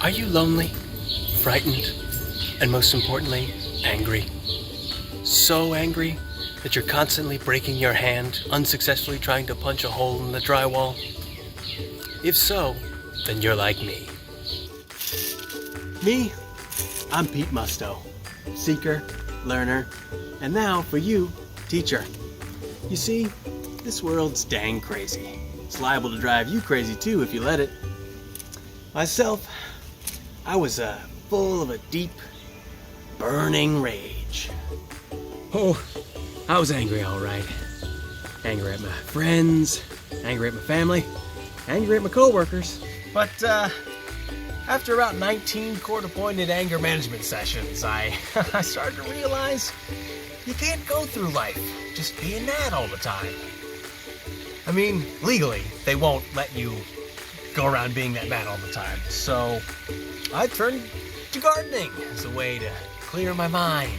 Are you lonely, frightened, and most importantly, angry? So angry that you're constantly breaking your hand, unsuccessfully trying to punch a hole in the drywall? If so, then you're like me. Me? I'm Pete Musto, seeker, learner, and now, for you, teacher. You see, this world's dang crazy. It's liable to drive you crazy too if you let it. Myself, I was full of a deep, burning rage. Oh, I was angry, all right. Angry at my friends, angry at my family, angry at my coworkers. But after about 19 court-appointed anger management sessions, I started to realize you can't go through life just being mad all the time. I mean, legally, they won't let you go around being that mad all the time. So I turned to gardening as a way to clear my mind,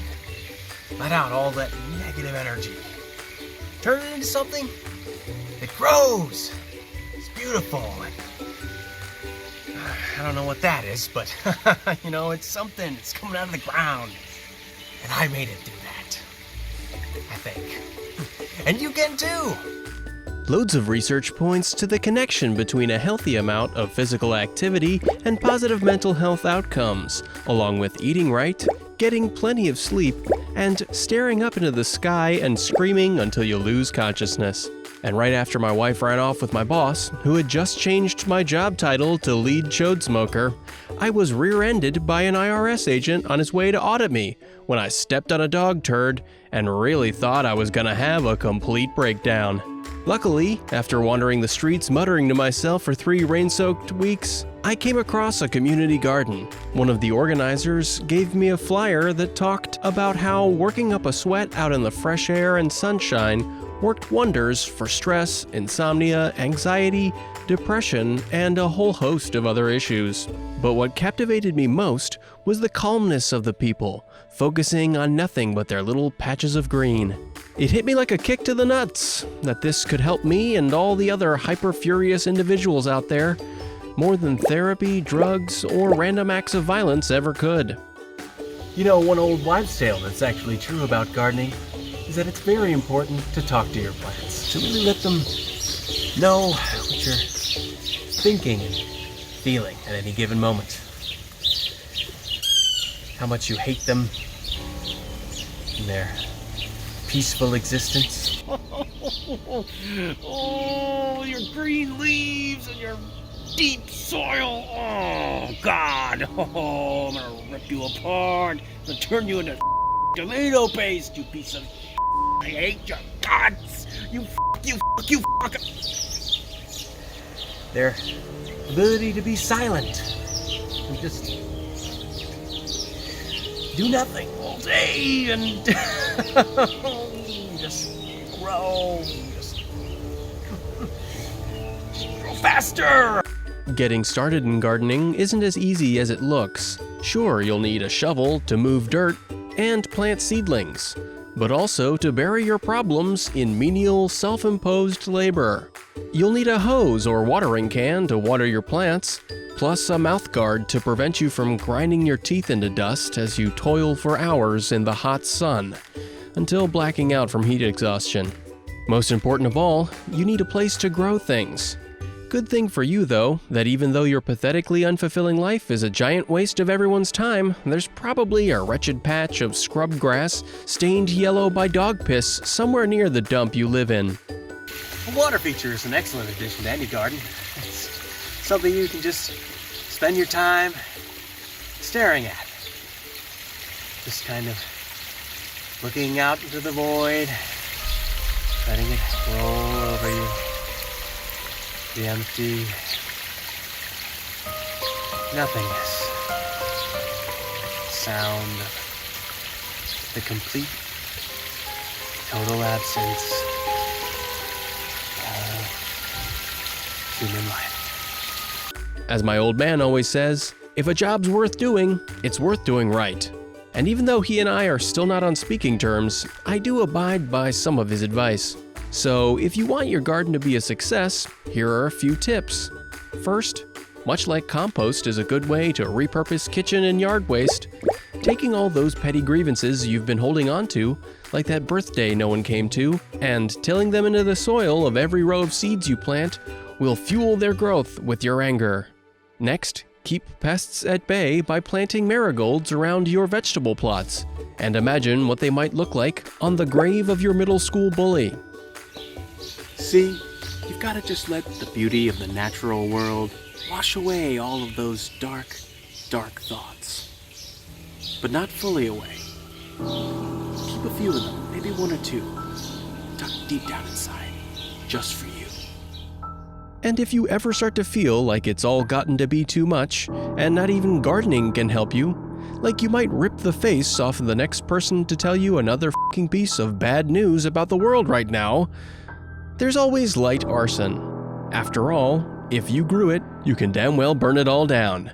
let out all that negative energy, turn it into something that grows. It's beautiful. And I don't know what that is, but it's something that's coming out of the ground, and I made it do that, I think. And you can too. Loads of research points to the connection between a healthy amount of physical activity and positive mental health outcomes, along with eating right, getting plenty of sleep, and staring up into the sky and screaming until you lose consciousness. And right after my wife ran off with my boss, who had just changed my job title to lead chode smoker, I was rear-ended by an IRS agent on his way to audit me when I stepped on a dog turd and really thought I was gonna have a complete breakdown. Luckily, after wandering the streets muttering to myself for 3 rain-soaked weeks, I came across a community garden. One of the organizers gave me a flyer that talked about how working up a sweat out in the fresh air and sunshine worked wonders for stress, insomnia, anxiety, depression, and a whole host of other issues. But what captivated me most was the calmness of the people, focusing on nothing but their little patches of green. It hit me like a kick to the nuts that this could help me and all the other hyper-furious individuals out there more than therapy, drugs, or random acts of violence ever could. You know, one old wives' tale that's actually true about gardening is that it's very important to talk to your plants, to really let them know what you're thinking and feeling at any given moment. How much you hate them and their peaceful existence. Oh, your green leaves and your deep soil. Oh, God. Oh, I'm gonna rip you apart. I'm gonna turn you into tomato paste, you piece of I hate your guts. You fuck. Their ability to be silent and just do nothing all day and just grow faster. Getting started in gardening isn't as easy as it looks. Sure, you'll need a shovel to move dirt and plant seedlings, but also to bury your problems in menial, self-imposed labor. You'll need a hose or watering can to water your plants, plus a mouthguard to prevent you from grinding your teeth into dust as you toil for hours in the hot sun, until blacking out from heat exhaustion. Most important of all, you need a place to grow things. Good thing for you, though, that even though your pathetically unfulfilling life is a giant waste of everyone's time, there's probably a wretched patch of scrub grass stained yellow by dog piss somewhere near the dump you live in. A water feature is an excellent addition to any garden. It's something you can just spend your time staring at. Just kind of looking out into the void, letting it roll over you. The empty nothingness. Sound of the complete, total absence of human life. As my old man always says, if a job's worth doing, it's worth doing right. And even though he and I are still not on speaking terms, I do abide by some of his advice. So if you want your garden to be a success, here are a few tips. First, Much like compost is a good way to repurpose kitchen and yard waste, taking all those petty grievances you've been holding on to, like that birthday no one came to, and tilling them into the soil of every row of seeds you plant will fuel their growth with your anger. Next, keep pests at bay by planting marigolds around your vegetable plots, and imagine what they might look like on the grave of your middle school bully. See, you've got to just let the beauty of the natural world wash away all of those dark, dark thoughts. But not fully away. Keep a few of them, maybe one or two, tucked deep down inside, just for you. And if you ever start to feel like it's all gotten to be too much, and not even gardening can help you, like you might rip the face off of the next person to tell you another f***ing piece of bad news about the world right now, there's always light arson. After all, if you grew it, you can damn well burn it all down.